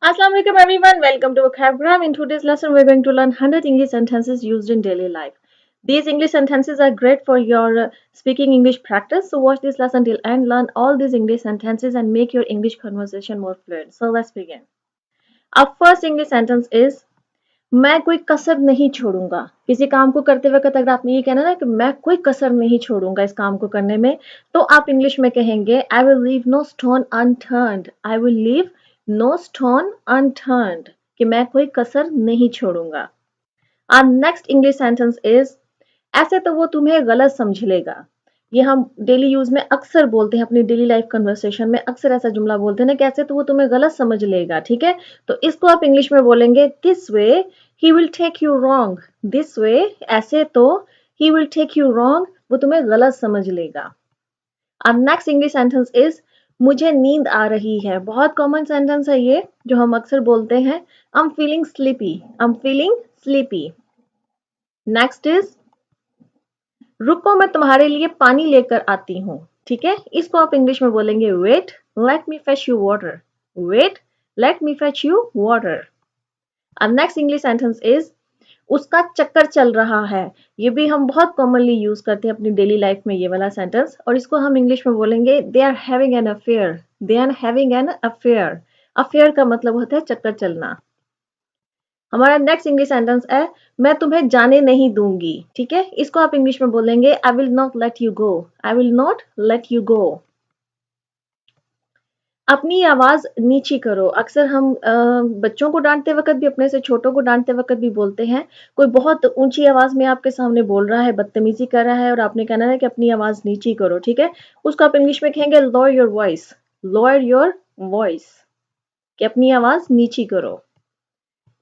Assalamu alaikum everyone. Welcome to Vocabgram. In today's lesson, we're going to learn 100 English sentences used in daily life. These English sentences are great for your speaking English practice. So watch this lesson till end. Learn all these English sentences and make your English conversation more fluent. So let's begin. Our first English sentence is मैं कोई कसर नहीं छोड़ूंगा। किसी काम को करते वक्त अगर आपने ये कहना ना कि मैं कोई कसर नहीं छोड़ूंगा इस काम को करने में, तो आप इंग्लिश में कहेंगे I will leave no stone unturned. I will leave no stone unturned, कि मैं कोई कसर नहीं छोड़ूंगा। Our next English sentence is ऐसे तो वो तुम्हें गलत समझ लेगा। ये हम डेली यूज में अक्सर बोलते हैं, अपनी डेली लाइफ कन्वर्सेशन में अक्सर ऐसा जुमला बोलते हैं ना, कैसे तो वो तुम्हें गलत समझ लेगा। ठीक है, तो इसको आप इंग्लिश में बोलेंगे this way he will take you wrong. This way, ऐसे तो, he will take you wrong, वो तुम्हें गलत समझ लेगा। अब नेक्स्ट इंग्लिश सेंटेंस इज मुझे नींद आ रही है। बहुत कॉमन सेंटेंस है ये, जो हम अक्सर बोलते हैं। I am feeling sleepy. I am feeling sleepy. Next is रुको मैं तुम्हारे लिए पानी लेकर आती हूँ। ठीक है, इसको आप इंग्लिश में बोलेंगे wait let me fetch you water. Wait let me fetch you water. अब नेक्स्ट इंग्लिश सेंटेंस इज उसका चक्कर चल रहा है। ये भी हम बहुत कॉमनली यूज करते हैं अपनी डेली लाइफ में ये वाला सेंटेंस, और इसको हम इंग्लिश में बोलेंगे they are having an affair. They are having an affair. Affair का मतलब होता है चक्कर चलना। हमारा नेक्स्ट इंग्लिश सेंटेंस है मैं तुम्हें जाने नहीं दूंगी। ठीक है, इसको आप इंग्लिश में बोलेंगे I will not let you go. I will not let you go. अपनी आवाज नीची करो। अक्सर हम बच्चों को डांटते वक्त भी, अपने से छोटों को डांटते वक्त भी बोलते हैं। कोई बहुत ऊंची आवाज में आपके सामने बोल रहा है, बदतमीजी कर रहा है, और आपने कहना है कि अपनी आवाज नीची करो। ठीक है, उसको आप इंग्लिश में कहेंगे lower your voice. Lower your voice, कि अपनी आवाज नीची करो।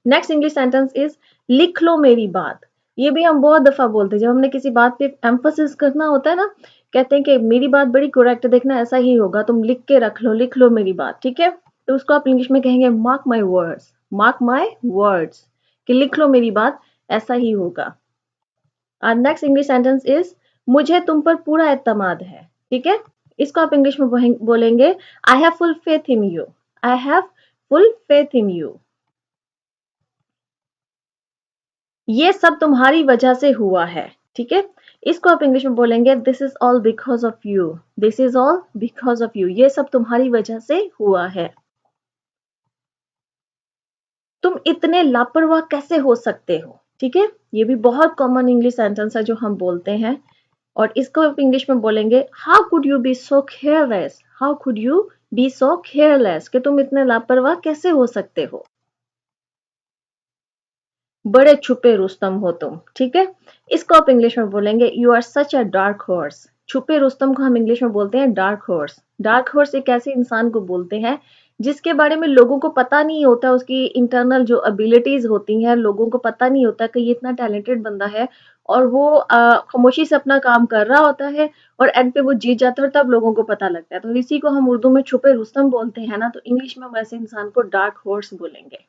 नेक्स्ट इंग्लिश सेंटेंस इज लिख लो मेरी बात। ये भी हम बहुत दफा बोलते हैं जब हमने किसी बात पे एम्फोसिस करना होता है ना, कहते हैं कि मेरी बात बड़ी करेक्ट है, देखना ऐसा ही होगा, तुम लिख के रख लो, लिख लो मेरी बात। ठीक है, तो उसको आप इंग्लिश में कहेंगे mark my words. Mark my words, कि लिख लो मेरी बात, ऐसा ही होगा। और नेक्स्ट इंग्लिश सेंटेंस इज मुझे तुम पर पूरा एतमाद है। ठीक है, इसको आप इंग्लिश में बोलेंगे I have full faith in you. I have full faith in you. ये सब तुम्हारी वजह से हुआ है। ठीक है, इसको आप इंग्लिश में बोलेंगे this is all because of you. This is all because of you, ये सब तुम्हारी वजह से हुआ है। तुम इतने लापरवाह कैसे हो सकते हो। ठीक है, ये भी बहुत कॉमन इंग्लिश सेंटेंस है जो हम बोलते हैं, और इसको आप इंग्लिश में बोलेंगे how could you be so careless. How could you be so careless, कि तुम इतने लापरवाह कैसे हो सकते हो। बड़े छुपे रुस्तम हो तुम। ठीक है, इसको आप इंग्लिश में बोलेंगे you are such a dark horse. छुपे रुस्तम को हम इंग्लिश में बोलते हैं डार्क हॉर्स। डार्क हॉर्स एक ऐसे इंसान को बोलते हैं जिसके बारे में लोगों को पता नहीं होता, उसकी इंटरनल जो एबिलिटीज होती हैं, लोगों को पता नहीं होता कि ये इतना टैलेंटेड बंदा है, और वो खामोशी से अपना काम कर रहा होता है, और एंड पे वो जीत जाता है, और तब लोगों को पता लगता है। तो इसी को हम उर्दू में छुपे रुस्तम बोलते हैं ना, तो इंग्लिश में हम ऐसे इंसान को डार्क हॉर्स बोलेंगे।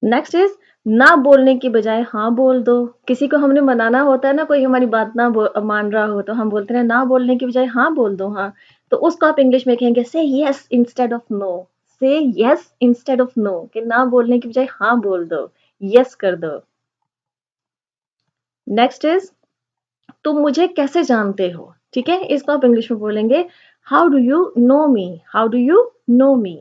नेक्स्ट इज ना बोलने की बजाय हाँ बोल दो। किसी को हमने मनाना होता है ना, कोई हमारी बात ना मान रहा हो, तो हम बोलते हैं ना बोलने की बजाय हाँ बोल दो। हाँ, तो उसको आप इंग्लिश में कहेंगे से यस इंस्टेड ऑफ नो। से यस इंस्टेड ऑफ नो, कि ना बोलने की बजाय हाँ बोल दो, यस कर दो। नेक्स्ट इज तुम मुझे कैसे जानते हो। ठीक है, इसको आप इंग्लिश में बोलेंगे how do you know me. How do you know me.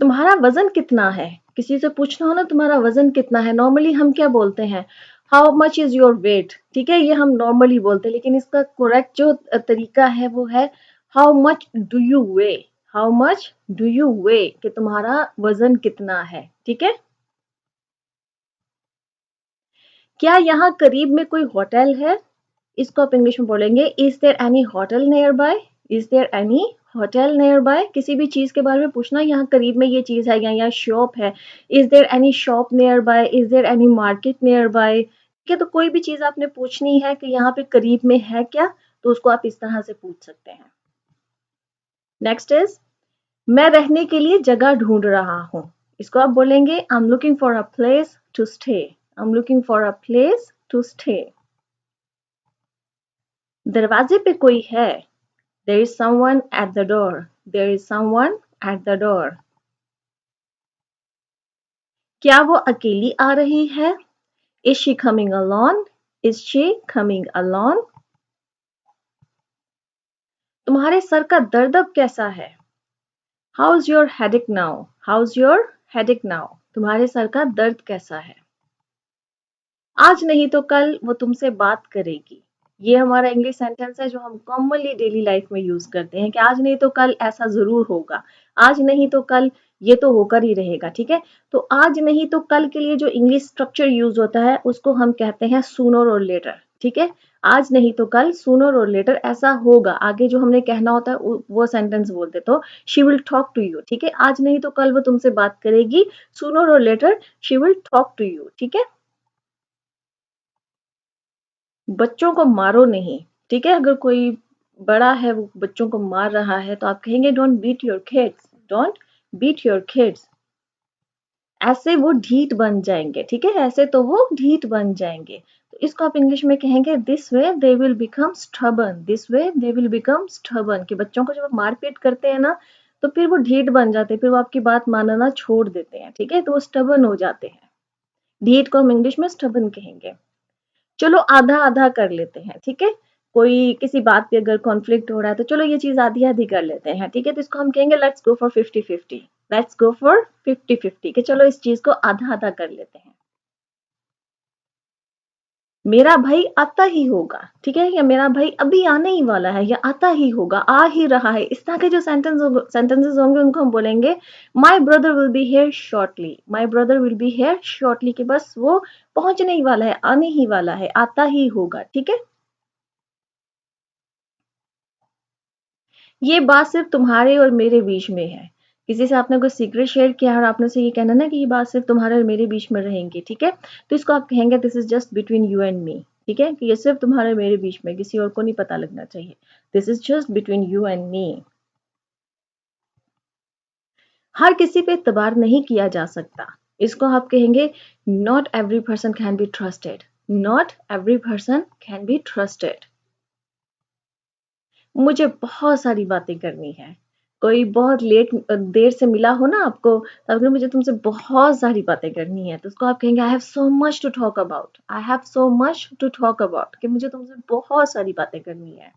तुम्हारा वजन कितना है। किसी से पूछना हो ना तुम्हारा वजन कितना है, नॉर्मली हम क्या बोलते हैं how much is your weight. ठीक है, ये हम नॉर्मली बोलते हैं, लेकिन इसका करेक्ट जो तरीका है वो है how much do you weigh. How much do you weigh, कि तुम्हारा वजन कितना है। ठीक है, क्या यहाँ करीब में कोई होटल है। इसको आप इंग्लिश में बोलेंगे is there any hotel nearby. Is there any hotel nearby, किसी भी चीज के बारे में पूछना, यहाँ करीब में ये चीज है या यहाँ शॉप है। Is there any shop nearby. Is there any market nearby. ठीक है, तो कोई भी चीज आपने पूछनी है कि यहाँ पे करीब में है क्या, तो उसको आप इस तरह से पूछ सकते हैं। नेक्स्ट इज मैं रहने के लिए जगह ढूंढ रहा हूँ। इसको आप बोलेंगे I am looking for a place to stay. I am looking for a place to stay. दरवाजे पे कोई है। There is someone at the door. There is someone at the door. क्या वो अकेली आ रही है? Is she coming alone? Is she coming alone? तुम्हारे सर का दर्द अब कैसा है? How's your headache now? How's your headache now? तुम्हारे सर का दर्द कैसा है? आज नहीं तो कल वो तुमसे बात करेगी। ये हमारा इंग्लिश सेंटेंस है जो हम कॉमनली डेली लाइफ में यूज करते हैं कि आज नहीं तो कल ऐसा जरूर होगा। आज नहीं तो कल ये तो होकर ही रहेगा, ठीक है। तो आज नहीं तो कल के लिए जो इंग्लिश स्ट्रक्चर यूज होता है उसको हम कहते हैं सूनर और लेटर, ठीक है। आज नहीं तो कल, सूनर और लेटर ऐसा होगा। आगे जो हमने कहना होता है वो सेंटेंस बोलते तो she will talk to you, ठीक है। आज नहीं तो कल वो तुमसे बात करेगी, सूनर और later she will talk to you, ठीक है। बच्चों को मारो नहीं, ठीक है। अगर कोई बड़ा है वो बच्चों को मार रहा है तो आप कहेंगे don't beat your kids, don't beat your kids. ऐसे वो ढीठ बन जाएंगे, ठीक है। ऐसे तो वो ढीठ बन जाएंगे, तो इसको आप इंग्लिश में कहेंगे this way they will become stubborn, this way they will become stubborn. कि बच्चों को जब आप मारपीट करते हैं ना तो फिर वो ढीठ बन जाते हैं, फिर वो आपकी बात मानना छोड़ देते हैं, ठीक है। तो वो स्टबर्न हो जाते हैं। ढीठ को हम इंग्लिश में स्टबर्न कहेंगे। चलो आधा आधा कर लेते हैं, ठीक है। कोई किसी बात पे अगर कॉन्फ्लिक्ट हो रहा है तो चलो ये चीज आधी आधी कर लेते हैं, ठीक है। तो इसको हम कहेंगे let's go for 50-50, let's go for 50-50 कि चलो इस चीज को आधा आधा कर लेते हैं। मेरा भाई आता ही होगा, ठीक है। या मेरा भाई अभी आने ही वाला है, या आता ही होगा, आ ही रहा है। इस तरह के जो सेंटेंसेस होंगे उनको हम बोलेंगे my brother will be here shortly, my brother will be here shortly. कि बस वो पहुंचने ही वाला है, आने ही वाला है, आता ही होगा, ठीक है। ये बात सिर्फ तुम्हारे और मेरे बीच में है। किसी से आपने कोई सीक्रेट शेयर किया और आपने से ये कहना ना कि ये बात सिर्फ तुम्हारे और मेरे बीच में रहेंगी, ठीक है। तो इसको आप कहेंगे this is just between you and मी, ठीक है। कि ये सिर्फ तुम्हारे और मेरे बीच में, किसी और को नहीं पता लगना चाहिए। This is just between you and me. हर किसी पे इतबार नहीं किया जा सकता। इसको आप कहेंगे not every person can be trusted, not every person can be trusted. मुझे बहुत सारी बातें करनी है। कोई बहुत देर से मिला हो ना आपको, तो आपने मुझे तुमसे बहुत सारी बातें करनी है, तो उसको आप कहेंगे I have so much to talk about, I have so much to talk about. कि मुझे तुमसे बहुत सारी बातें करनी है।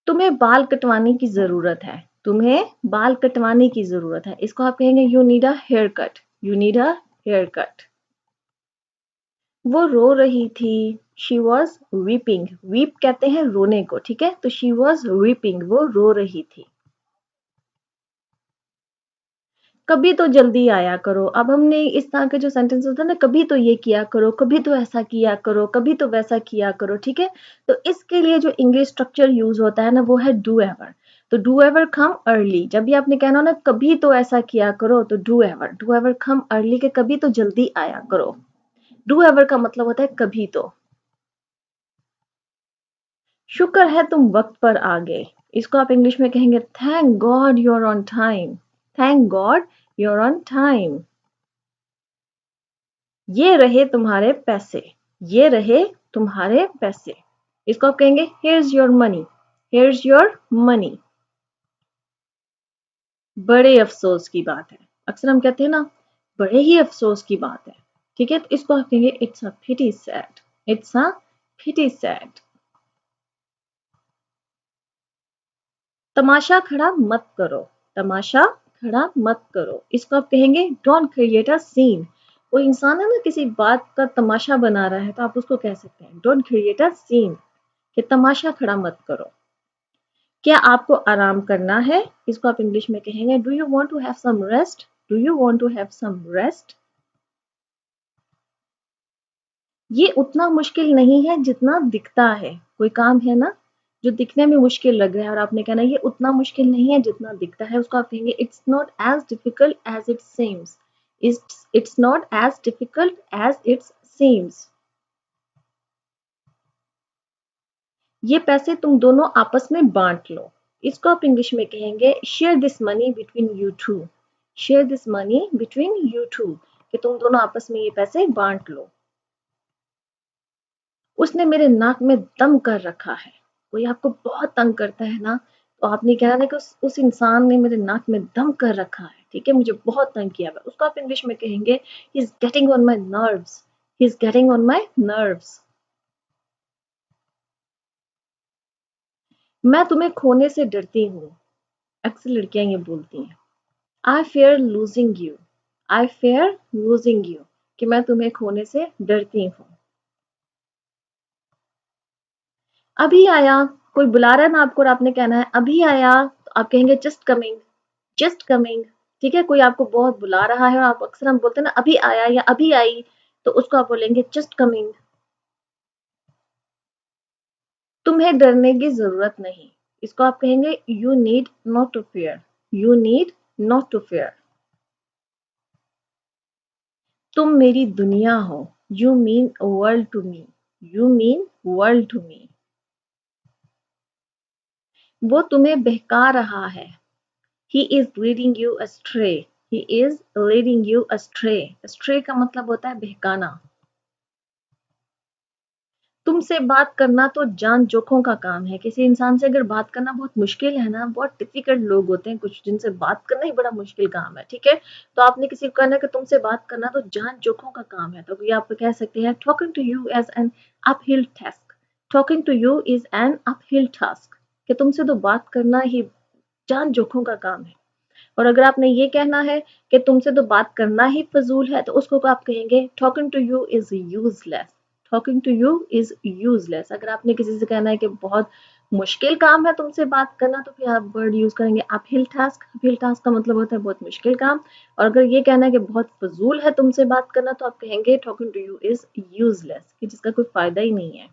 तुम्हें बाल कटवाने की जरूरत है, तुम्हें बाल कटवाने की जरूरत है। इसको आप कहेंगे you need a haircut, you need a haircut. वो रो रही थी, शी वॉज वीपिंग। वीप कहते हैं रोने को, ठीक है। तो शी वॉज वीपिंग, वो रो रही थी। कभी तो जल्दी आया करो। अब हमने इस तरह के जो सेंटेंस होता है ना, कभी तो ये किया करो, कभी तो ऐसा किया करो, कभी तो वैसा किया करो, ठीक है। तो इसके लिए जो इंग्लिश स्ट्रक्चर यूज होता है ना वो है डू एवर। तो डू एवर कम अर्ली। जब भी आपने कहना हो ना कभी तो ऐसा किया करो, तो डू एवर कम अर्ली के कभी तो जल्दी आया करो। डू एवर का मतलब होता है कभी तो। शुक्र है तुम वक्त पर आ गए। इसको आप इंग्लिश में कहेंगे thank God you are on time, thank God you are on time. ये रहे तुम्हारे पैसे, ये रहे तुम्हारे पैसे। इसको आप कहेंगे here's your money, here's your money। बड़े अफसोस की बात है। अक्सर हम कहते हैं ना बड़े ही अफसोस की बात है, ठीक है। तो इसको आप कहेंगे it's a pity sad, it's a pity sad. तमाशा खड़ा मत करो, तमाशा खड़ा मत करो। इसको आप कहेंगे डोंट क्रिएट अ सीन। कोई इंसान है ना किसी बात का तमाशा बना रहा है तो आप उसको कह सकते हैं डोंट क्रिएट अ सीन, कि तमाशा खड़ा मत करो। क्या आपको आराम करना है? इसको आप इंग्लिश में कहेंगे do you want to have some rest, do you want to have some rest. ये उतना मुश्किल नहीं है जितना दिखता है। कोई काम है ना जो दिखने में मुश्किल लग रहा है और आपने कहना ये उतना मुश्किल नहीं है जितना दिखता है, उसको आप कहेंगे it's not as difficult as it seems, it's not as difficult as it seems. ये पैसे तुम दोनों आपस में बांट लो। इसको आप इंग्लिश में कहेंगे share this money between you two, share this money between you two. कि तुम दोनों आपस में ये पैसे बांट लो। उसने मेरे नाक में दम कर रखा है, कोई आपको बहुत तंग करता है ना, तो आपने कहना है कि उस इंसान ने मेरे नाक में दम कर रखा है, ठीक है, मुझे बहुत तंग किया हुआ है। उसको आप इंग्लिश में कहेंगे he is getting on my nerves, he is getting on my nerves. मैं तुम्हें खोने से डरती हूँ, अक्सर लड़कियां ये बोलती हैं। I fear losing you, I fear losing you, कि मैं तुम्हें खोने से डरती हूँ। अभी आया, कोई बुला रहा है ना आपको और आपने कहना है अभी आया, तो आप कहेंगे जस्ट कमिंग, जस्ट कमिंग। ठीक है, कोई आपको बहुत बुला रहा है और आप अक्सर हम बोलते हैं ना अभी आया या अभी आई, तो उसको आप बोलेंगे जस्ट कमिंग। तुम्हें डरने की जरूरत नहीं, इसको आप कहेंगे you need not to fear, you need not to fear. तुम मेरी दुनिया हो, you mean world to me, you mean world to me. वो तुम्हें बहका रहा है, he is leading you astray, he is leading you astray, astray का मतलब होता है बहकाना। तुमसे बात करना तो जान जोखों का काम है, किसी इंसान से अगर बात करना बहुत मुश्किल है ना, बहुत डिफिकल्ट लोग होते हैं कुछ जिनसे बात करना ही बड़ा मुश्किल काम है, ठीक है, तो आपने किसी को कहना कि तुमसे बात करना तो जान जोखों का काम है, तो ये आप कह सकते हैं talking to you as an uphill task, talking to you is an uphill task, कि तुमसे तो बात करना ही जान जोखों का काम है। और अगर आपने ये कहना है कि तुमसे तो बात करना ही फजूल है, तो उसको आप कहेंगे talking to you is useless, talking to you is useless. अगर आपने किसी से कहना है कि बहुत मुश्किल काम है तुमसे बात करना, तो फिर आप वर्ड यूज करेंगे अपहिल टास्क, अपहिल टास्क का मतलब होता है बहुत मुश्किल काम। और अगर ये कहना है कि बहुत फजूल है तुमसे बात करना, तो आप कहेंगे talking to you is useless, कि जिसका कोई फायदा ही नहीं है।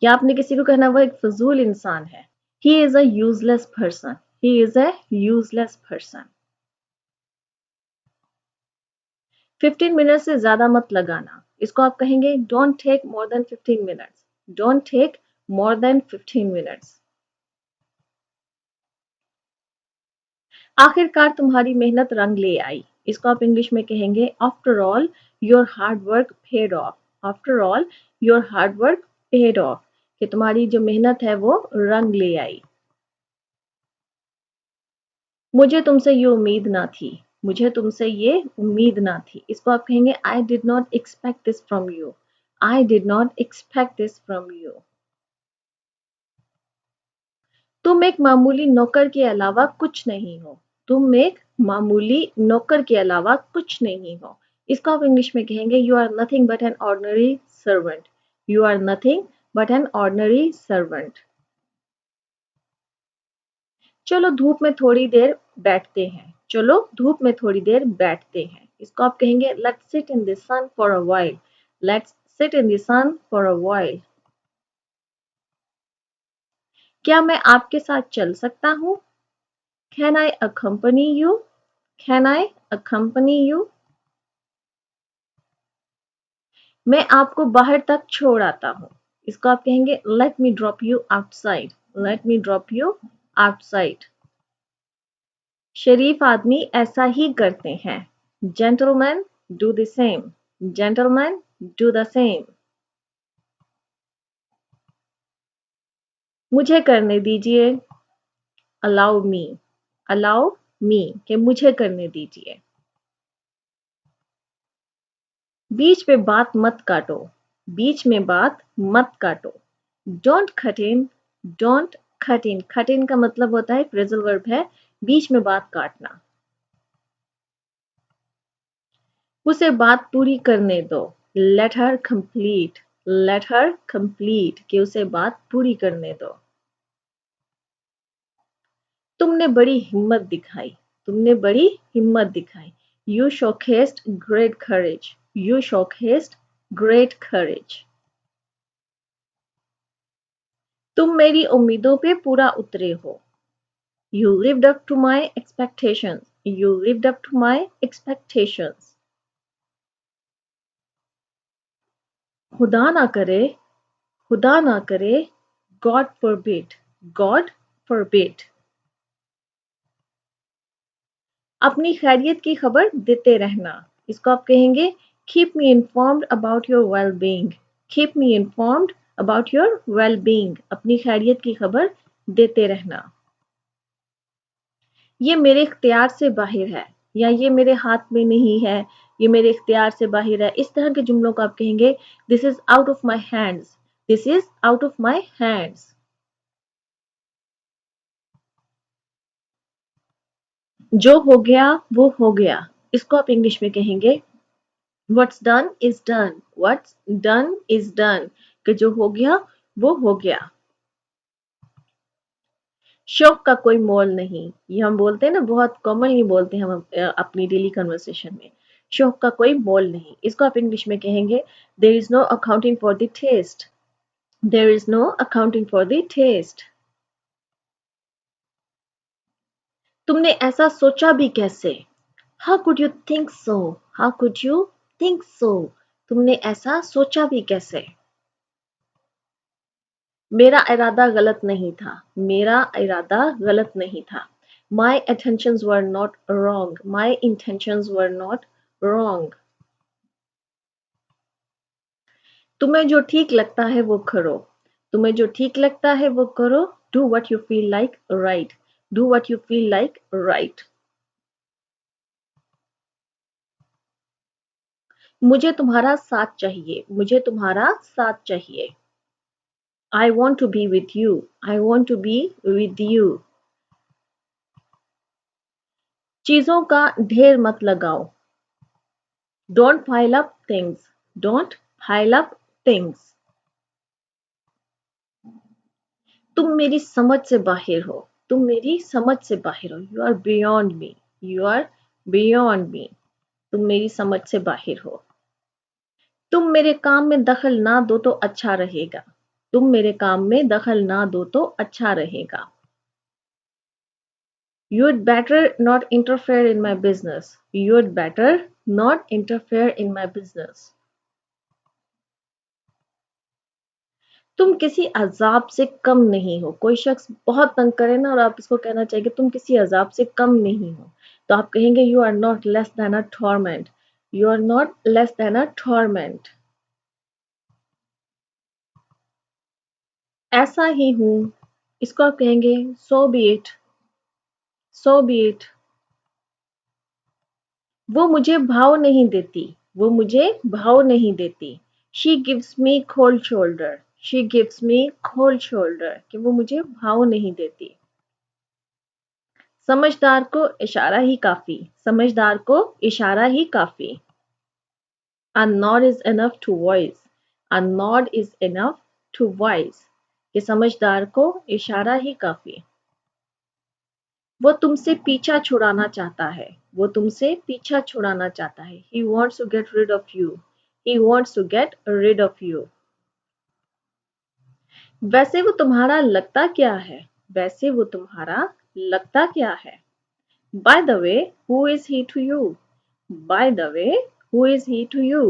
या आपने किसी को कहना वो एक फजूल इंसान है, he is a useless person, he is a useless person। 15 minute से ज्यादा मत लगाना, इसको आप कहेंगे don't take more than 15 minutes, don't take more than 15 minutes. आखिरकार तुम्हारी मेहनत रंग ले आई, इसको आप इंग्लिश में कहेंगे after all your hard work paid of, after all your hard work paid of, कि तुम्हारी जो मेहनत है वो रंग ले आई। मुझे तुमसे ये उम्मीद ना थी, मुझे तुमसे ये उम्मीद ना थी, इसको आप कहेंगे I did not expect this from you, I did not expect this from you. तुम एक मामूली नौकर के अलावा कुछ नहीं हो, तुम एक मामूली नौकर के अलावा कुछ नहीं हो, इसको आप इंग्लिश में कहेंगे you are nothing but an ordinary servant, you are nothing but an ordinary servant. चलो धूप में थोड़ी देर बैठते हैं, चलो धूप में थोड़ी देर बैठते हैं, इसको आप कहेंगे let's sit in the sun for a while, let's sit in the sun for a while. क्या मैं आपके साथ चल सकता हूँ, can I accompany you, can I accompany you. मैं आपको बाहर तक छोड़ आता हूँ, इसको आप कहेंगे let me drop you outside, let me drop you outside. शरीफ आदमी ऐसा ही करते हैं, gentleman do the same, gentleman do the same. मुझे करने दीजिए, अलाउ मी, अलाउ मी, के मुझे करने दीजिए। बीच में बात मत काटो, बीच में बात मत काटो। Don't cut in, don't cut in, cut in का मतलब होता है फ्रेजल वर्ब है बीच में बात काटना। उसे बात पूरी करने दो, let her complete, let her complete, कि उसे बात पूरी करने दो। तुमने बड़ी हिम्मत दिखाई, तुमने बड़ी हिम्मत दिखाई, you showcased great courage, you showcased great courage. तुम मेरी उम्मीदों पे पूरा उतरे हो, you lived up to my expectations, you lived up to my expectations. खुदा ना करे, खुदा ना करे, गॉड फॉरबिड, गॉड फॉरबिड। अपनी खैरियत की खबर देते रहना, इसको आप कहेंगे keep me informed about your well being, keep me informed about your well being, अपनी खैरियत की खबर देते रहना। ये मेरे इख्तियार से बाहर है, या ये मेरे हाथ में नहीं है, ये मेरे इख्तियार से बाहर है। इस तरह के जुमलों को आप कहेंगे this is out of my hands, this is out of my hands. जो हो गया वो हो गया, इसको आप इंग्लिश में कहेंगे what's done is done, what's done is done, कि जो हो गया वो हो गया। शौक का कोई मोल नहीं, ये हम बोलते हैं ना, बहुत कॉमनली बोलते हैं हम अपनी डेली कन्वर्सेशन में। शौक का कोई मोल नहीं, इसको आप इंग्लिश में कहेंगे there is no accounting for the taste, there is no accounting for the taste. तुमने ऐसा सोचा भी कैसे, how could you think so, how could you think so, तुमने ऐसा सोचा भी कैसे। मेरा इरादा गलत नहीं था, मेरा इरादा गलत नहीं था। My intentions were not wrong, my intentions were not wrong। तुम्हें जो ठीक लगता है वो करो, तुम्हें जो ठीक लगता है वो करो। Do what you feel like right, do what you feel like right। मुझे तुम्हारा साथ चाहिए, मुझे तुम्हारा साथ चाहिए। I want to be with you, I want to be with you। चीजों का ढेर मत लगाओ, don't pile up things, don't pile up things। तुम मेरी समझ से बाहर हो, तुम मेरी समझ से बाहर हो। You are beyond me, you are beyond me, तुम मेरी समझ से बाहर हो। तुम मेरे काम में दखल ना दो तो अच्छा रहेगा, तुम मेरे काम में दखल ना दो तो अच्छा रहेगा। You'd better not interfere in my business, you'd better not interfere in my business। तुम किसी अजाब से कम नहीं हो। कोई शख्स बहुत तंग करे ना और आप इसको कहना चाहिए तुम किसी अजाब से कम नहीं हो, तो आप कहेंगे you are not less than a torment, you are not less than a torment. ऐसा ही हूं, इसको आप कहेंगे so be it, so be it. वो मुझे भाव नहीं देती, वो मुझे भाव नहीं देती। She gives me cold shoulder, she gives me cold shoulder, कि वो मुझे भाव नहीं देती। समझदार को इशारा ही काफी, समझदार को इशारा ही काफी। A nod is enough to voice, a nod is enough to voice, कि समझदार को इशारा ही काफी। वो तुमसे पीछा छुड़ाना चाहता है, वो तुमसे पीछा छुड़ाना चाहता है। He wants to get rid of you, he wants to get rid of you। वैसे वो तुम्हारा लगता क्या है, वैसे वो तुम्हारा लगता क्या है। By the way, who is he to you? By the way, who is he to you?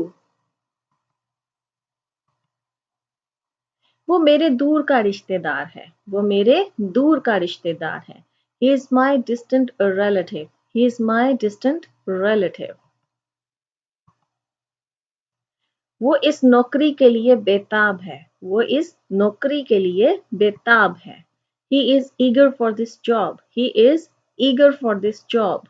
वो मेरे दूर का रिश्तेदार है, वो मेरे दूर का रिश्तेदार है। He is my distant relative, he is my distant relative। वो इस नौकरी के लिए बेताब है, वो इस नौकरी के लिए बेताब है। He is eager for this job, he is eager for this job।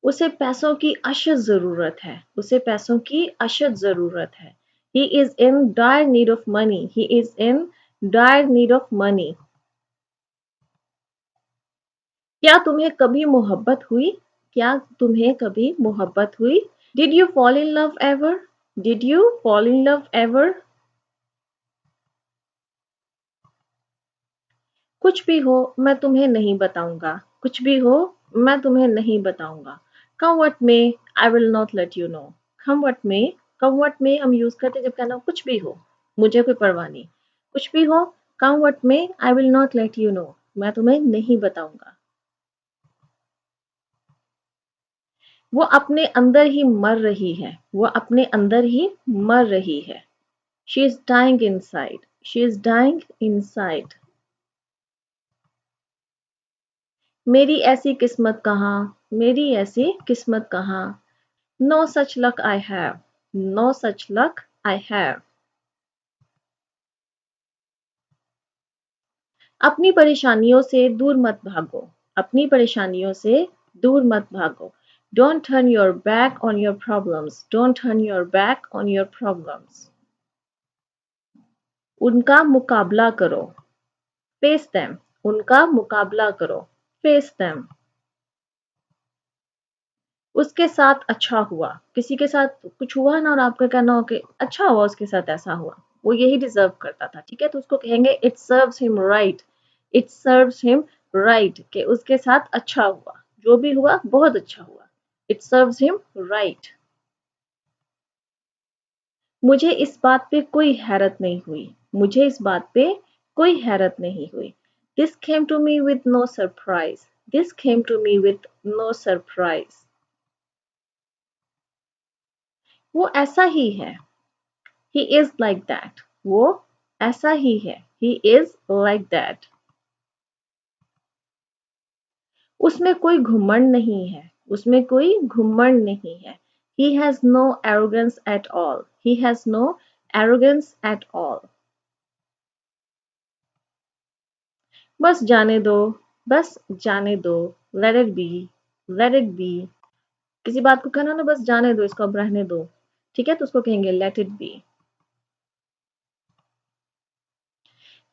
उसे पैसों की अशद जरूरत है, उसे पैसों की अशद जरूरत है। He is in dire need of money, he is in dire need of money। क्या तुम्हें कभी मोहब्बत हुई, क्या तुम्हें कभी मोहब्बत हुई। Did you fall in love ever, did you fall in love ever। कुछ भी हो मैं तुम्हें नहीं बताऊंगा, कुछ भी हो मैं तुम्हें नहीं बताऊंगा। Come what may, I will not let you know। Come what may, come what may हम यूज करते हैं जब कहना हो कुछ भी हो, मुझे कोई परवाह नहीं। कुछ भी हो, come what may, I will not let you know, मैं तुम्हें नहीं बताऊंगा। वो अपने अंदर ही मर रही है, वो अपने अंदर ही मर रही है। She is dying inside, she is dying inside। मेरी ऐसी किस्मत कहाँ, मेरी ऐसी किस्मत कहाँ। No such luck I have, no such luck I have। अपनी परेशानियों से दूर मत भागो, अपनी परेशानियों से दूर मत भागो। Don't turn your back on your problems. Don't turn your back on your problems. उनका मुकाबला करो। Face them. उनका मुकाबला करो। Face them. उसके साथ अच्छा हुआ। किसी के साथ कुछ हुआ ना और आपका कहना हो कि अच्छा हुआ उसके साथ ऐसा हुआ, वो यही डिजर्व करता था, ठीक है, तो उसको कहेंगे it serves him right. It serves him right, कि उसके साथ अच्छा हुआ, जो भी हुआ बहुत अच्छा हुआ। It serves him right. मुझे इस बात पे कोई हैरत नहीं हुई। मुझे इस बात पे कोई हैरत नहीं हुई। This came to me with no surprise. This came to me with no surprise. वो ऐसा ही है। He is like that. वो ऐसा ही है। He is like that. उसमें कोई घुमंड नहीं है। उसमें कोई घुमंड नहीं है। He has no arrogance at all. He has no arrogance at all. बस जाने दो। बस जाने दो। Let it be. Let it be. किसी बात को कहना ना बस जाने दो, इसको अब रहने दो, ठीक है, तो उसको कहेंगे let it be.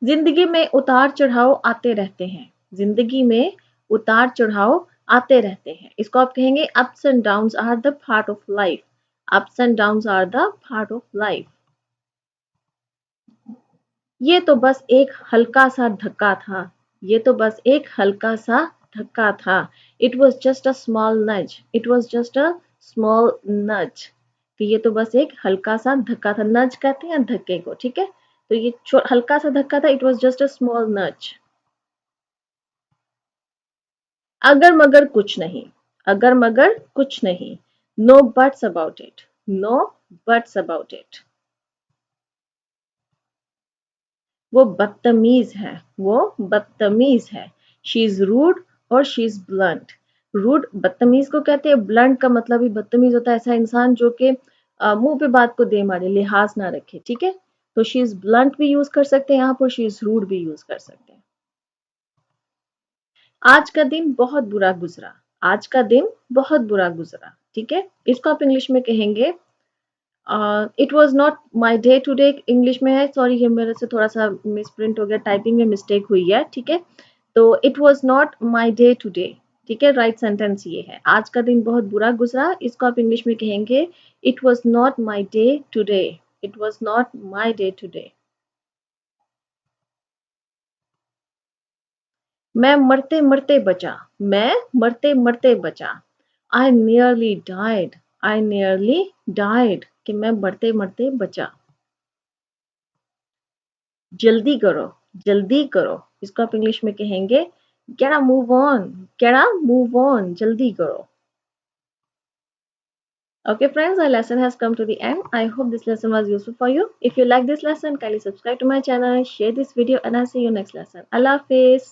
जिंदगी में उतार चढ़ाव आते रहते हैं। जिंदगी में उतार चढ़ाव आते रहते हैं। इसको आप कहेंगे ups and downs are the part of life. Ups and downs are the part of life. ये तो बस एक हल्का सा धक्का था। ये तो बस एक हल्का सा धक्का था। It was just a small nudge. It was just a small nudge. कि ये तो बस एक हल्का सा धक्का था। नज कहते हैं धक्के को, ठीक है, तो ये हल्का सा धक्का था। It was just a small nudge. अगर मगर कुछ नहीं। अगर मगर कुछ नहीं। No buts about it. No buts about it. वो बदतमीज है। वो बदतमीज है। शी इज रूड और शी इज ब्लंट। रूड बदतमीज को कहते हैं। ब्लंट का मतलब ही बदतमीज होता है ऐसा इंसान जो कि मुंह पे बात को दे मारे, लिहाज ना रखे, ठीक है, तो शी इज ब्लंट भी यूज कर सकते हैं यहाँ पर, शी इज रूड भी यूज कर सकते हैं। आज का दिन बहुत बुरा गुजरा। आज का दिन बहुत बुरा गुजरा, ठीक है, इसको आप इंग्लिश में कहेंगे it was not my day today. English में है, सॉरी ये मेरे से थोड़ा सा मिस प्रिंट हो गया, टाइपिंग में मिस्टेक हुई है, ठीक है, तो it was not my day today, ठीक है, राइट सेंटेंस ये है। आज का दिन बहुत बुरा गुजरा, इसको आप इंग्लिश में कहेंगे it was not my day today. It was not my day today. मैं मरते मरते बचा। मैं मरते मरते बचा। आई नियरली डाइड। आई नियरली डाइड, कि मैं मरते मरते बचा। जल्दी करो। जल्दी करो, इसको आप इंग्लिश में कहेंगे get a move on। get a move on, जल्दी करो। Okay friends, our lesson has come to the end. I hope this lesson was useful for you. If you like this lesson, kindly subscribe to my channel, share this video, and I'll see you next lesson. Allah Hafiz.